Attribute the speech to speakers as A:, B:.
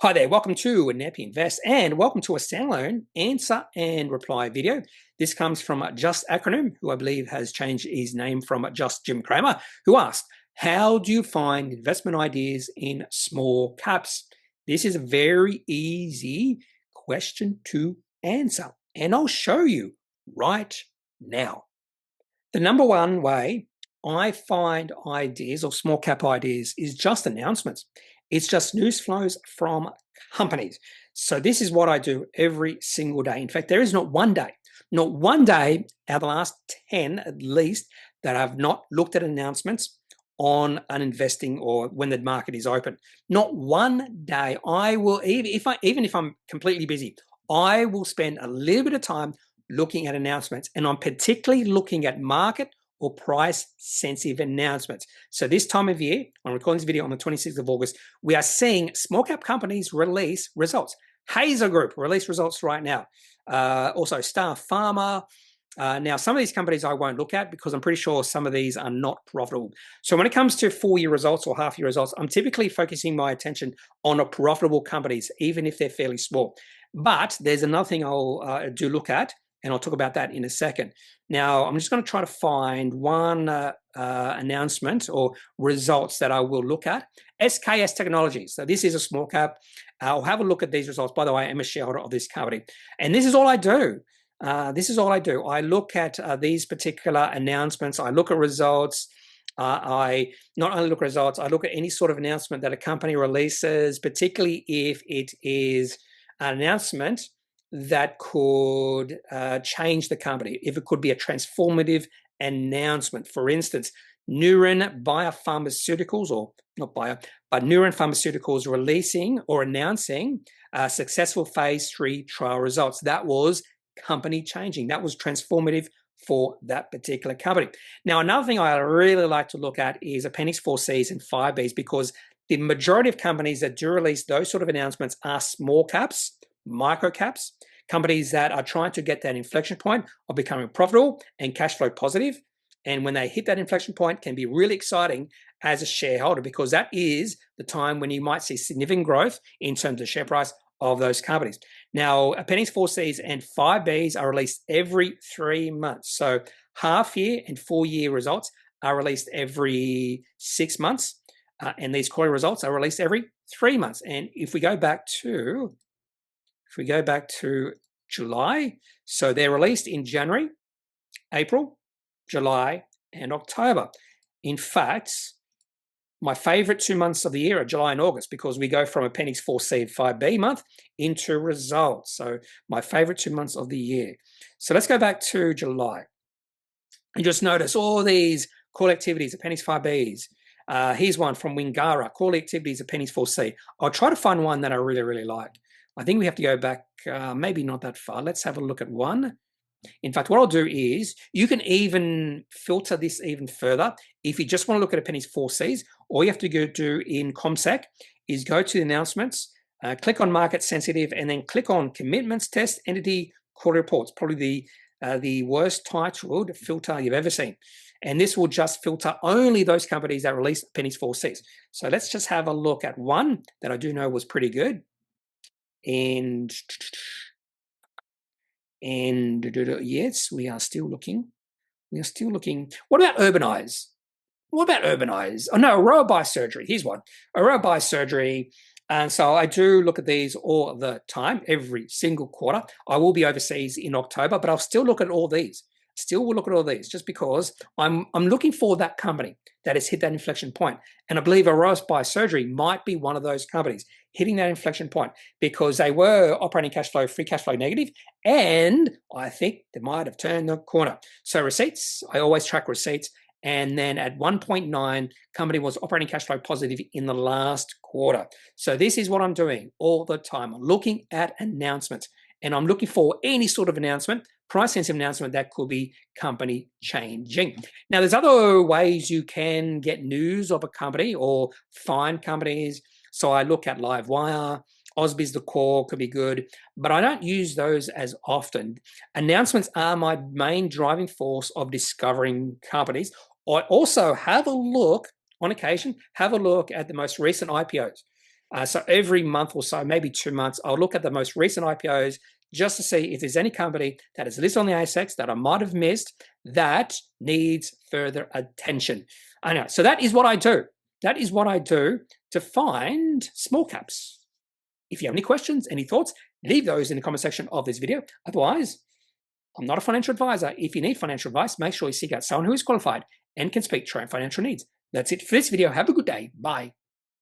A: Hi there, welcome to Nappy Invest and welcome to a standalone answer and reply video. This comes from Just Acronym, who I believe has changed his name from Just Jim Cramer, who asked, how do you find investment ideas in small caps? This is a very easy question to answer, and I'll show you right now. The number one way I find ideas or small cap ideas is just announcements. It's just news flows from companies. So this is what I do every single day. In fact, there is not one day out of the last 10 at least that I've not looked at announcements on an investing or when the market is open. Not one day. I will, even if I'm completely busy, I will spend a little bit of time looking at announcements, and I'm particularly looking at market or price sensitive announcements. So this time of year, I'm recording this video on the 26th of August, we are seeing small cap companies release results. Hazer Group release results right now. Also Star Pharma. Now, some of these companies I won't look at because I'm pretty sure some of these are not profitable. So when it comes to full-year results or half-year results, I'm typically focusing my attention on profitable companies, even if they're fairly small. But there's another thing I'll do look at, and I'll talk about that in a second. Now, I'm just going to try to find one announcement or results that I will look at. SKS Technologies. So this is a small cap. I'll have a look at these results. By the way, I am a shareholder of this company. And this is all I do. I look at these particular announcements. I look at results. I not only look at results, I look at any sort of announcement that a company releases, particularly if it is an announcement that could change the company, if it could be a transformative announcement. For instance, Neuren Biopharmaceuticals, or not Bio, but Neuren Pharmaceuticals releasing or announcing successful phase 3 trial results. That was company changing. That was transformative for that particular company. Now, another thing I really like to look at is Appendix 4Cs and 5Bs, because the majority of companies that do release those sort of announcements are small caps, micro caps, companies that are trying to get that inflection point of becoming profitable and cash flow positive. And when they hit that inflection point, can be really exciting as a shareholder, because that is the time when you might see significant growth in terms of share price of those companies. Now, Appendix 4Cs and 5Bs are released every 3 months. So half year and full year results are released every 6 months. And these quarterly results are released every 3 months. And if we go back to July, so they're released in January, April, July, and October. In fact, my favorite 2 months of the year are July and August, because we go from Appendix 4C and 5B month into results. So my favorite 2 months of the year. So let's go back to July. And just notice all these call activities, Appendix 5Bs. Here's one from Wingara, call activities, Appendix 4C. I'll try to find one that I really, really like. I think we have to go back, maybe not that far. Let's have a look at one. In fact, what I'll do is, you can even filter this even further. If you just want to look at Appendix 4Cs, all you have to go do in CommSec is go to the announcements, click on Market Sensitive, and then click on Commitments, Test, Entity, Quarterly Reports. Probably the worst titled filter you've ever seen. And this will just filter only those companies that release Appendix 4Cs. So let's just have a look at one that I do know was pretty good. And yes, we are still looking. What about Urbanize? Oh no, Aroa Biosurgery. Here's one. Aroa Biosurgery. And so I do look at these all the time, every single quarter. I will be overseas in October, but I'll still look at all these. Still will look at all these, just because I'm looking for that company that has hit that inflection point. And I believe Aroa Biosurgery might be one of those companies hitting that inflection point, because they were operating cash flow, free cash flow negative, and I think they might have turned the corner. So receipts, I always track receipts. And then at 1.9, company was operating cash flow positive in the last quarter. So this is what I'm doing all the time. I'm looking at announcements, and I'm looking for any sort of announcement, price-sensitive announcement that could be company changing. Now, there's other ways you can get news of a company or find companies. So I look at Livewire, Ausbiz The Core could be good, but I don't use those as often. Announcements are my main driving force of discovering companies. I also have a look, on occasion, at the most recent IPOs. So every month or so, maybe 2 months, I'll look at the most recent IPOs just to see if there's any company that is listed on the ASX that I might have missed that needs further attention. I know. So that is what I do. That is what I do to find small caps. If you have any questions, any thoughts, leave those in the comment section of this video. Otherwise, I'm not a financial advisor. If you need financial advice, make sure you seek out someone who is qualified and can speak to your own financial needs. That's it for this video. Have a good day. Bye.